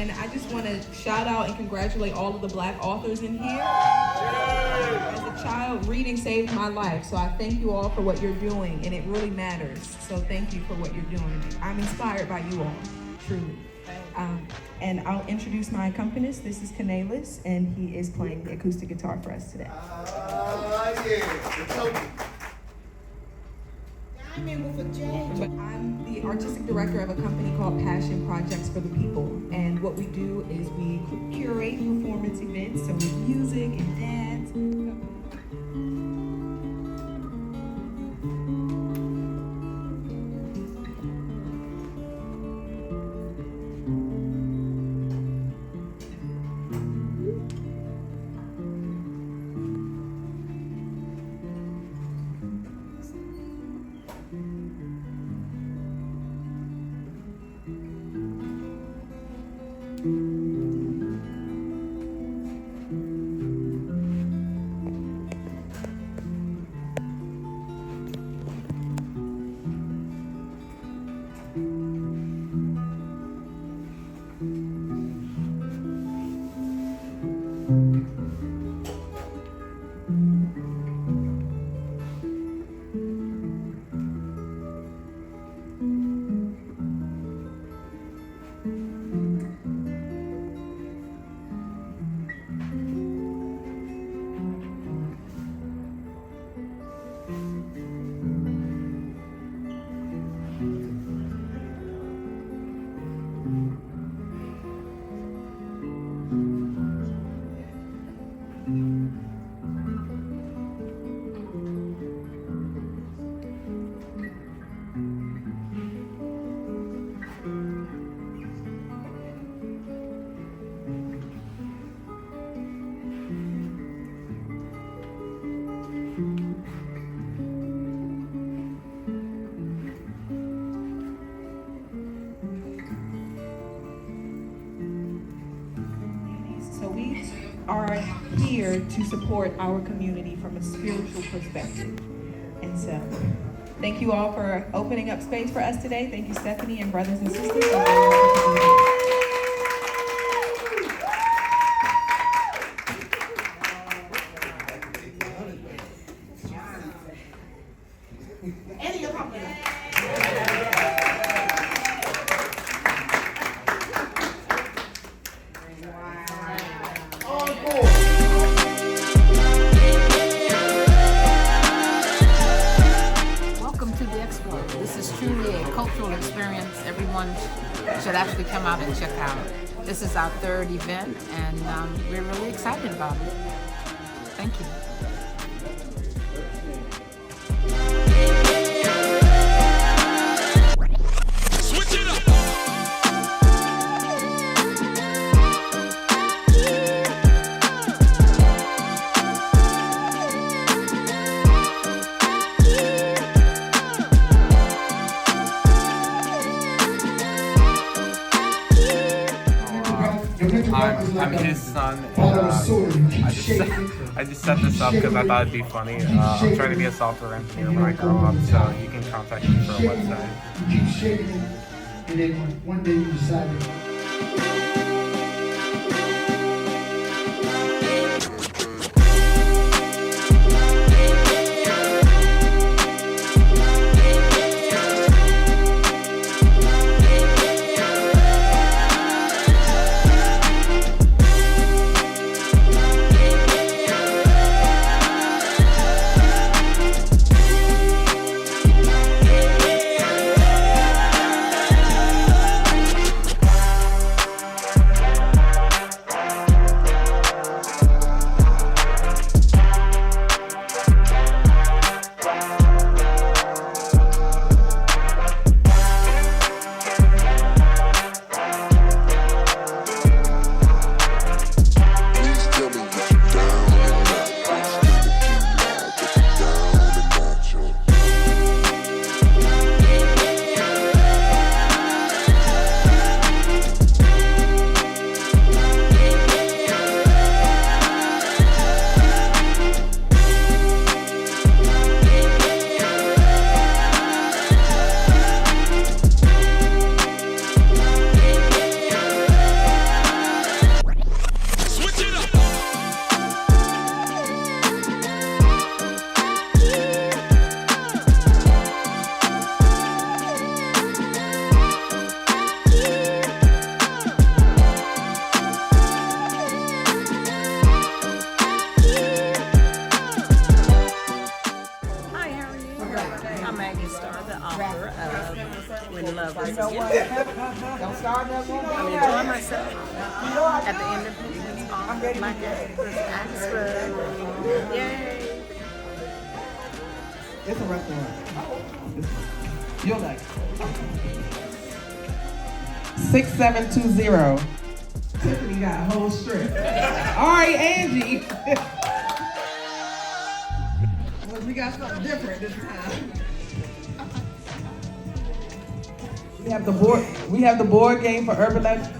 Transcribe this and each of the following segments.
And I just want to shout out and congratulate all of the Black authors in here. As a child, reading saved my life, so I thank you all for what you're doing, and it really matters. So thank you for what you're doing. I'm inspired by you all, truly. And I'll introduce my accompanist. This is CANALES, and he is playing the acoustic guitar for us today. I'm the artistic director of a company called Passion Projects for the People, and what we do is we curate performance events, so with music and dance. Are here to support our community from a spiritual perspective. And so, thank you all for opening up space for us today. Thank you, Stephanie and brothers and sisters. Should actually come out and check out. This is our third event, and we're really excited about it. Thank you. I'm his son, and I just set this up because I thought it'd be funny. I'm trying to be a software engineer when I grow up, so you can contact me for a website. You keep shaping it, and then one day you decided. I'm Maggie Starr, the author of When Love Is Again. I'm enjoying myself at the Independence Author Black Expo. Yay! It's a restaurant. You'll like it. 6720. Tiffany got a whole strip. All right, Angie. Well, we got something different this time. We have the board game for Urban Legend.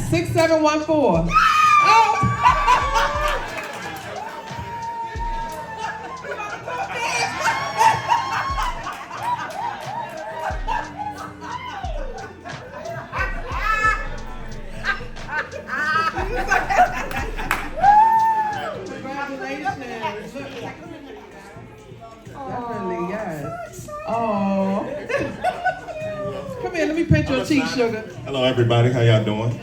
6714. Oh! Congratulations. Definitely, yes. Oh. Come here, let me pinch your cheek, sugar. Hello, everybody. How y'all doing?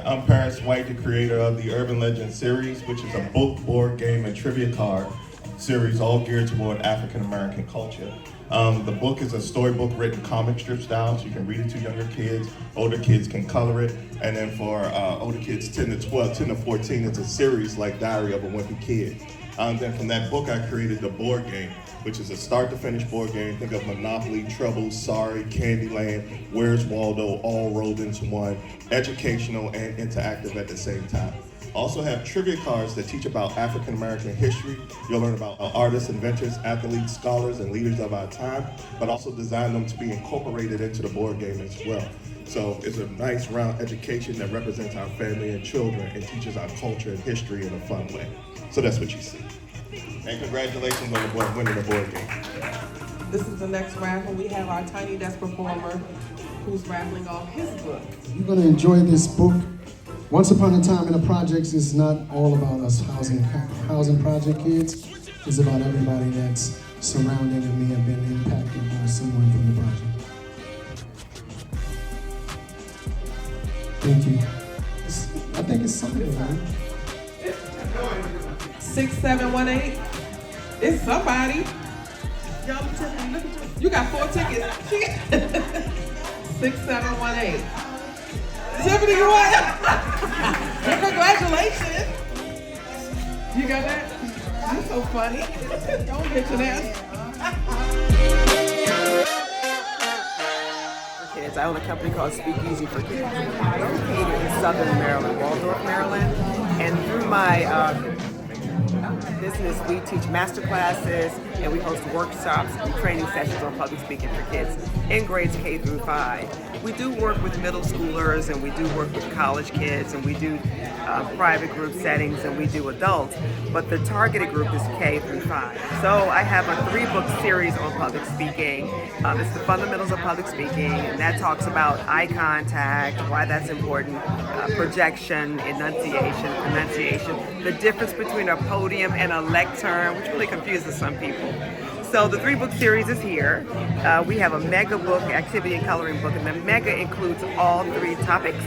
I'm Paris White, the creator of the Urban Legend series, which is a book, board game, and trivia card series all geared toward African American culture. The book is a storybook written comic strip style, so you can read it to younger kids. Older kids can color it. And then for older kids, 10 to 12, 10 to 14, it's a series like Diary of a Wimpy Kid. Then from that book, I created the board game, which is a start to finish board game. Think of Monopoly, Trouble, Sorry, Candyland, Where's Waldo, all rolled into one, educational and interactive at the same time. Also have trivia cards that teach about African American history. You'll learn about artists, inventors, athletes, scholars, and leaders of our time, but also design them to be incorporated into the board game as well. So it's a nice round education that represents our family and children and teaches our culture and history in a fun way. So that's what you see. And congratulations on the board winning the board game. This is the next raffle. We have our Tiny Desk performer who's raffling off his book. You're going to enjoy this book. Once Upon a Time in the Projects is not all about us housing project kids. It's about everybody that's surrounding and may have been impacted by someone from the project. Thank you. I think it's something, right? 6718. It's somebody. Young Tiffany, look at you. You got 4 tickets. 6718. Tiffany, you won. Congratulations. You got that? You're so funny. Don't get your ass. I own a company called Speakeasy for Kids. I'm located in Southern Maryland, Waldorf, Maryland, and through my business, we teach master classes and we host workshops and training sessions on public speaking for kids in grades K through 5. We do work with middle schoolers and we do work with college kids and we do private group settings and we do adults, but the targeted group is K through 5. So I have a 3-book series on public speaking. It's the fundamentals of public speaking, and that talks about eye contact, why that's important, projection, enunciation, pronunciation, the difference between a podium and a lectern, which really confuses some people. So the 3-book series is here. We have a mega book, activity and coloring book, and the mega includes all 3 topics.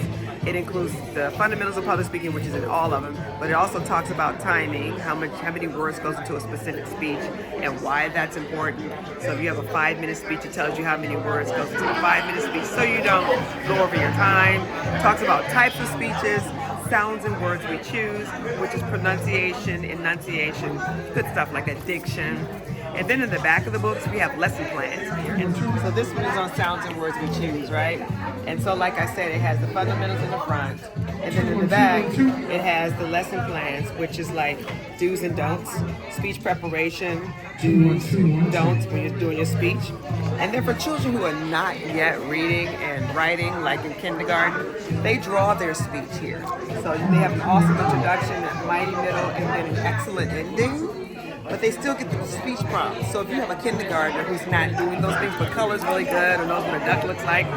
It includes the fundamentals of public speaking, which is in all of them, but it also talks about timing, how many words goes into a specific speech, and why that's important. So if you have a 5-minute speech, it tells you how many words goes into a 5-minute speech, so you don't go over your time. It talks about types of speeches, sounds and words we choose, which is pronunciation, enunciation, good stuff like addiction. And then in the back of the books, we have lesson plans. And so this one is on sounds and words we choose, right? And so like I said, it has the fundamentals in the front. And then in the back, it has the lesson plans, which is like do's and don'ts, speech preparation, do's, don'ts when you're doing your speech. And then for children who are not yet reading and writing, like in kindergarten, they draw their speech here. So they have an awesome introduction, a mighty middle, and then an excellent ending. But they still get the speech prompts. So if you have a kindergartner who's not doing those things, but color's really good or knows what a duck looks like,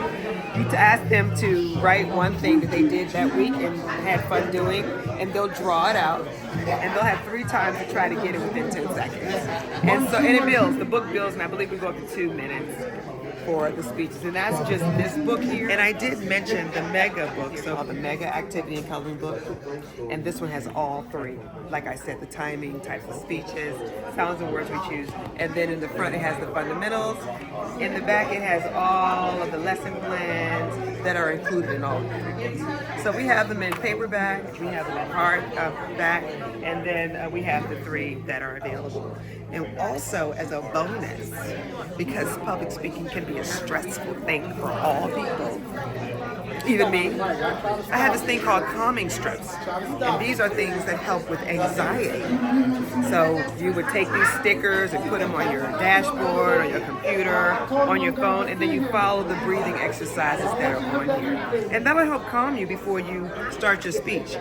you to ask them to write one thing that they did that week and had fun doing, and they'll draw it out, and they'll have 3 times to try to get it within 10 seconds. And so, and it builds, the book builds, and I believe we go up to 2 minutes. for the speeches, and that's just this book here. And I did mention the mega book, so the mega activity and coloring book, and this one has all three. Like I said, the timing, types of speeches, sounds and words we choose, and then in the front it has the fundamentals. In the back it has all of the lesson plans that are included in all three books. So we have them in paperback, we have them in hardback, and then we have the three that are available. And also as a bonus, because public speaking can be a stressful thing for all people, even me, I have this thing called calming strips. And these are things that help with anxiety. So you would take these stickers and put them on your dashboard, on your computer, on your phone, and then you follow the breathing exercises that are on here. And that'll help calm you before you start your speech.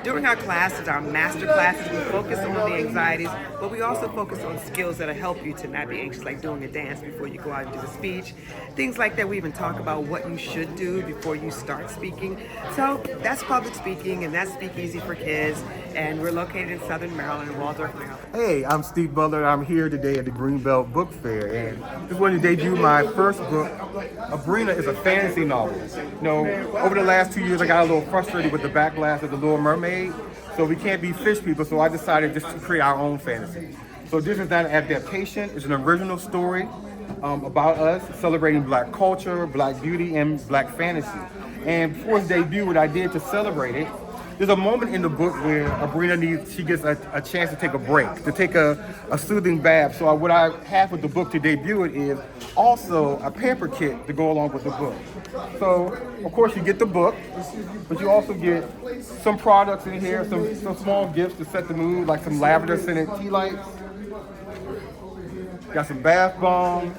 During our classes, our master classes, we focus on the anxieties, but we also focus on skills that'll help you to not be anxious, like doing a dance before you go out and do a speech. Things like that. We even talk about what you should do before you start speaking. So that's public speaking, and that's Speakeasy for Kids, and we're located in Southern Maryland, Waldorf, Maryland. Hey, I'm Steve Butler. I'm here today at the Greenbelt Book Fair, and just wanted to debut my first book. ALAINEA is a fantasy novel. You know, over the last 2 years, I got a little frustrated with the backlash of The Little Mermaid, so we can't be fish people, so I decided just to create our own fantasy. So this is not an adaptation, it's an original story about us celebrating Black culture, Black beauty, and Black fantasy. And before its debut, what I did to celebrate it, there's a moment in the book where ALAINEA gets a chance to take a break, to take a soothing bath. So what I have with the book to debut it is also a pamper kit to go along with the book. So, of course, you get the book, but you also get some products in here, some small gifts to set the mood, like some lavender scented tea lights. Got some bath bombs,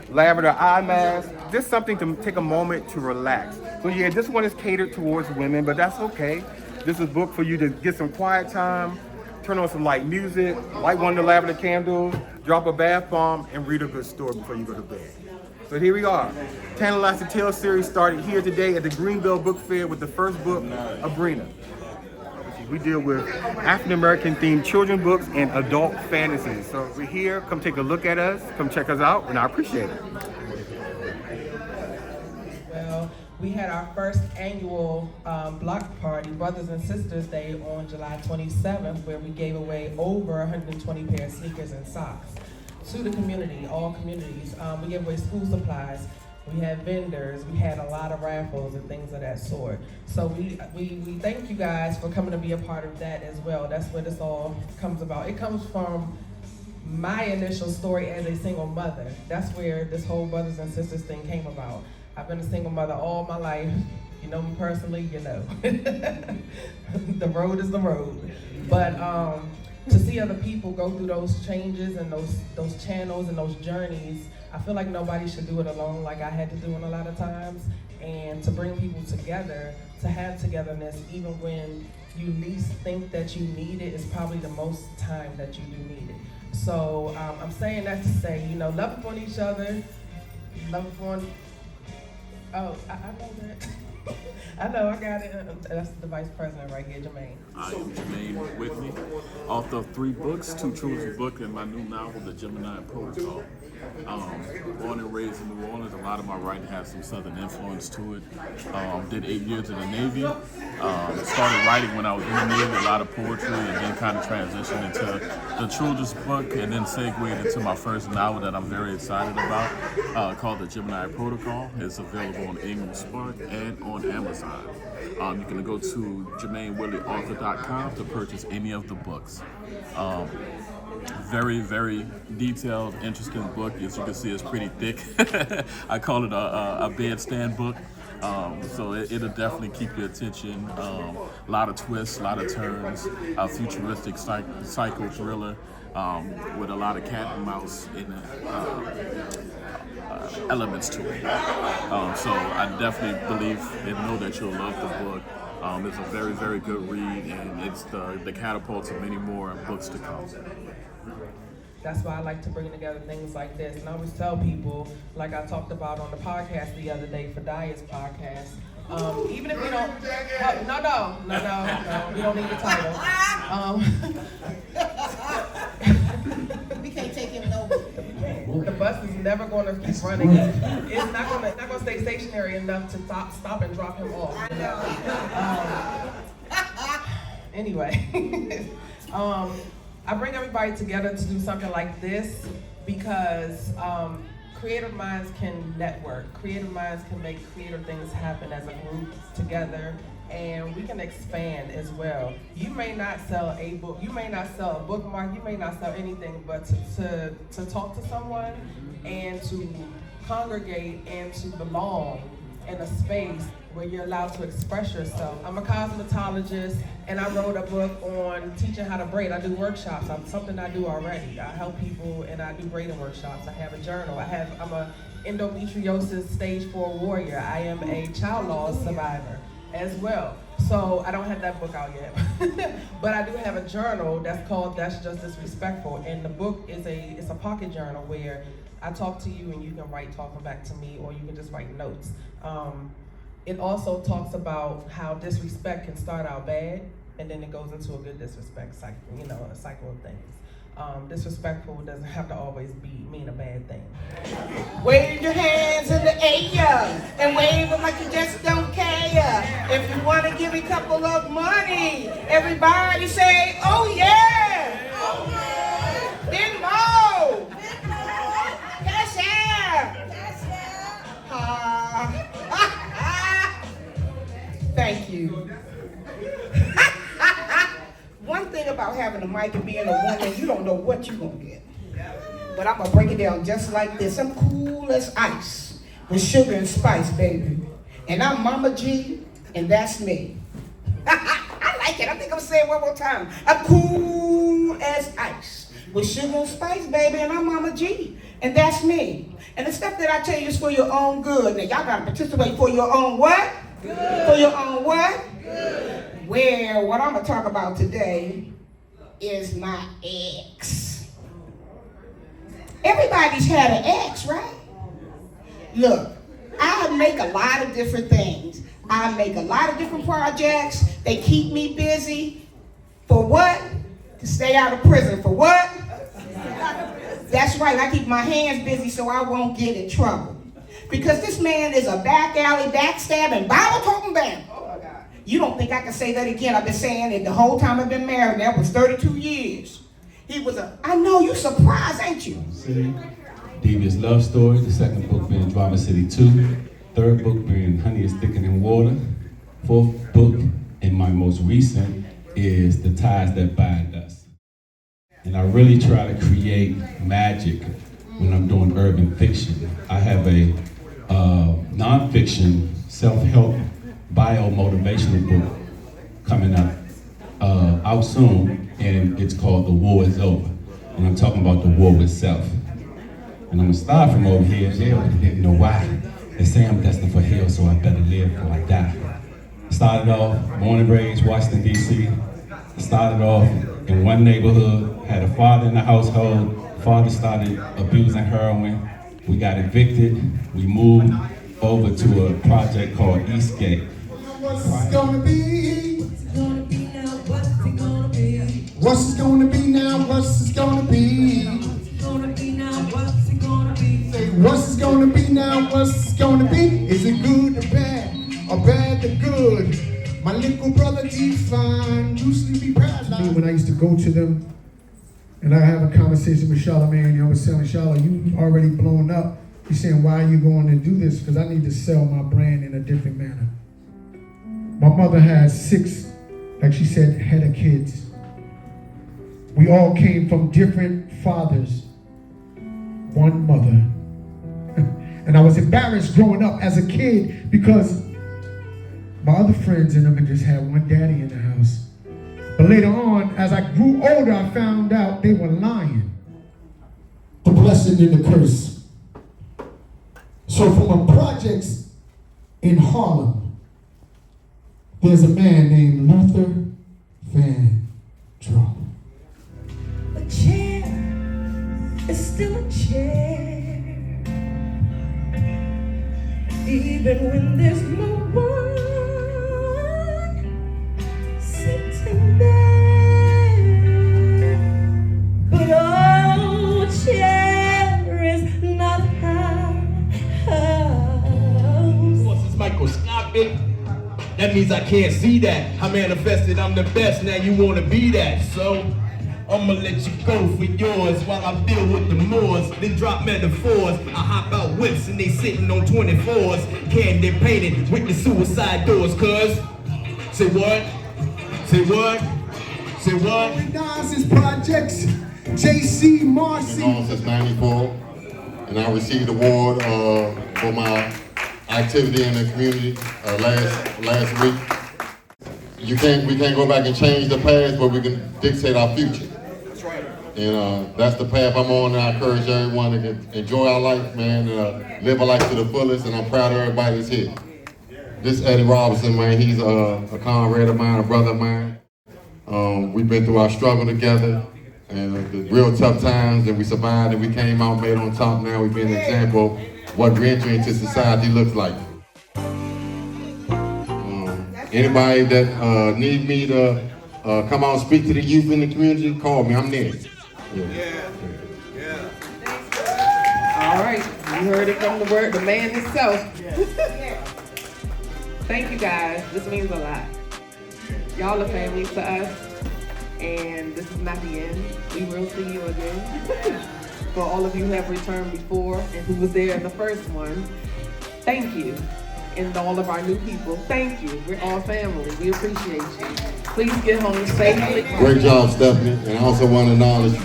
lavender eye mask, just something to take a moment to relax. So yeah, this one is catered towards women, but that's okay. This is a book for you to get some quiet time, turn on some light music, light one of the lavender candles, drop a bath bomb, and read a good story before you go to bed. So here we are. Tantalizing Tales series started here today at the Greenbelt Book Fair with the first book, ALAINEA. We deal with African American themed children books and adult fantasies. So we're here, come take a look at us, come check us out, and I appreciate it. Well, we had our first annual block party, Brothers and Sisters Day, on July 27th, where we gave away over 120 pair of sneakers and socks to the community, all communities. We gave away school supplies. We had vendors, we had a lot of raffles and things of that sort. So we thank you guys for coming to be a part of that as well. That's where this all comes about. It comes from my initial story as a single mother. That's where this whole Brothers and Sisters thing came about. I've been a single mother all my life. You know me personally, you know. The road is the road. But to see other people go through those changes and those channels and those journeys, I feel like nobody should do it alone like I had to do it a lot of times. And to bring people together, to have togetherness, even when you least think that you need it, is probably the most time that you do need it. So I'm saying that to say, you know, love upon each other, love upon, oh, I know that. I know, I got it. That's the vice president right here, Jermaine. I am Jermaine Whitley, author of 3 books, 2 children's books, and my new novel, The Gemini Protocol. Born and raised in New Orleans, a lot of my writing has some Southern influence to it. Did 8 years in the Navy. Started writing when I was in the Navy, a lot of poetry, and then kind of transitioned into the children's book, and then segued into my first novel that I'm very excited about, called The Gemini Protocol. It's available on Ingram Spark and on Amazon. You can go to JermaineWhittleyAuthor.com to purchase any of the books. Very, very detailed, interesting book. As you can see, it's pretty thick. I call it a bedstand book. So it'll definitely keep your attention. A lot of twists, a lot of turns, futuristic psycho thriller with a lot of cat and mouse in elements to it. So I definitely believe and know that you'll love the book. It's a very, very good read, and it's the catapult to many more books to come. That's why I like to bring together things like this. And I always tell people, like I talked about on the podcast the other day for DIYA's podcast, even if we don't, no, we don't need the title. We can't take him nowhere. The bus is never going to keep running. It's not going to stay stationary enough to stop and drop him off. I know. Anyway, I bring everybody together to do something like this because creative minds can network. Creative minds can make creative things happen as a group together, and we can expand as well. You may not sell a book, you may not sell a bookmark, you may not sell anything, but to talk to someone and to congregate and to belong in a space where you're allowed to express yourself. I'm a cosmetologist, and I wrote a book on teaching how to braid. I do workshops. Something I do already. I help people, and I do braiding workshops. I have a journal. I'm a endometriosis stage 4 warrior. I am a child loss survivor as well. So I don't have that book out yet, but I do have a journal that's called That's Just Disrespectful, and the book is a pocket journal where I talk to you and you can write talking back to me, or you can just write notes. It also talks about how disrespect can start out bad, and then it goes into a good disrespect cycle, a cycle of things. Disrespectful doesn't have to always mean a bad thing. Wave your hands in the air and wave them like you just don't care. If you want to give a couple of money, everybody say, oh yeah! Oh yeah! Venmo! Cash App! Thank you. One thing about having a mic and being a woman, you don't know what you're going to get. But I'm going to break it down just like this. I'm cool as ice with sugar and spice, baby. And I'm Mama G, and that's me. I like it. I think I'm going to say it one more time. I'm cool as ice with sugar and spice, baby, and I'm Mama G, and that's me. And the stuff that I tell you is for your own good. Now, y'all got to participate for your own what? Good. For your own what? Good. Well, what I'm going to talk about today is my ex. Everybody's had an ex, right? Look, I make a lot of different things. I make a lot of different projects. They keep me busy. For what? To stay out of prison. For what? That's right, I keep my hands busy so I won't get in trouble. Because this man is a back alley, backstabbing, Bible-talking bandit. Oh my God. You don't think I can say that again? I've been saying it the whole time I've been married. That was 32 years. He was I know, you surprised, ain't you? City, Devious Love Story, the second book being Drama City 2, third book being Honey is Thicker Than Water, fourth book, and my most recent, is The Ties That Bind Us. And I really try to create magic when I'm doing urban fiction. I have a nonfiction, self-help, bio-motivational book coming up out soon, and it's called The War Is Over. And I'm talking about the war with self. And I'm gonna start from over here, but didn't know why. They say I'm destined for hell, so I better live before I die. Started off, born and raised, Washington, D.C. Started off in one neighborhood, had a father in the household. Father started abusing heroin. We got evicted. We moved over to a project called Eastgate. What's it gonna be? What's it gonna be now? What's it gonna be? What's it gonna be now? What's it gonna be? What's it gonna be now? What's it gonna be? Say, what's it gonna be now? What's it gonna be? Is it good or bad? Or bad or good? My little brother G-Fine used to be paralyzed. When I used to go to them, and I have a conversation with Charlamagne, I was telling Charlotte, you already blown up. He's saying, why are you going to do this? Because I need to sell my brand in a different manner. My mother has 6, like she said, head of kids. We all came from different fathers, one mother. And I was embarrassed growing up as a kid because my other friends in them had just had one daddy in the house. But later on, as I grew older, I found out they were lying. The blessing and the curse. So from the projects in Harlem, there's a man named Luther Vandross. A chair is still a chair, even when there's no one sitting there. But oh, chair is not that means I can't see that. I manifested, I'm the best, now you wanna be that. So, I'ma let you go for yours while I deal with the Moors, then drop metaphors. I hop out whips and they sitting on 24s, candy painted with the suicide doors, cuz. Say what? Say what? Say what? Recognizes projects, JC Marcy. Been on since '94, and I received the award for my activity in the community last week. We can't go back and change the past, but we can dictate our future. That's right. And that's the path I'm on, and I encourage everyone to enjoy our life, man, live our life to the fullest, and I'm proud of everybody that's here. This Eddie Robinson, man, he's a comrade of mine, a brother of mine. We've been through our struggle together, and the real tough times, and we survived, and we came out made on top. Now we've been an example of what reentry into society looks like. Anybody that need me to come out and speak to the youth in the community, call me, I'm there. All right, you heard it from the man himself. Thank you guys, this means a lot. Y'all are family to us, and this is not the end. We will see you again. For all of you who have returned before and who was there in the first one, thank you. And all of our new people, thank you. We're all family, we appreciate you. Please get home safely. Great job, Stephanie. And I also want to acknowledge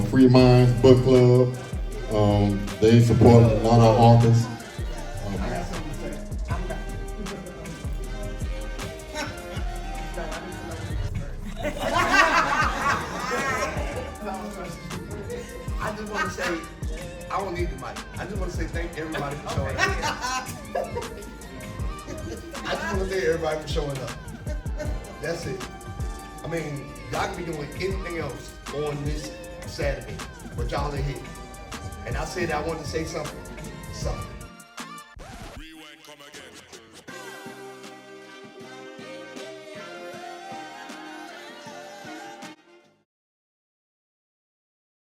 Free Minds Book Club. They support a lot of authors. I just want to say, I don't need the mic. I just want to say thank everybody for showing up. I just want to thank everybody for showing up. That's it. I mean, y'all can be doing anything else on this Saturday, but y'all are here. And I said I wanted to say something.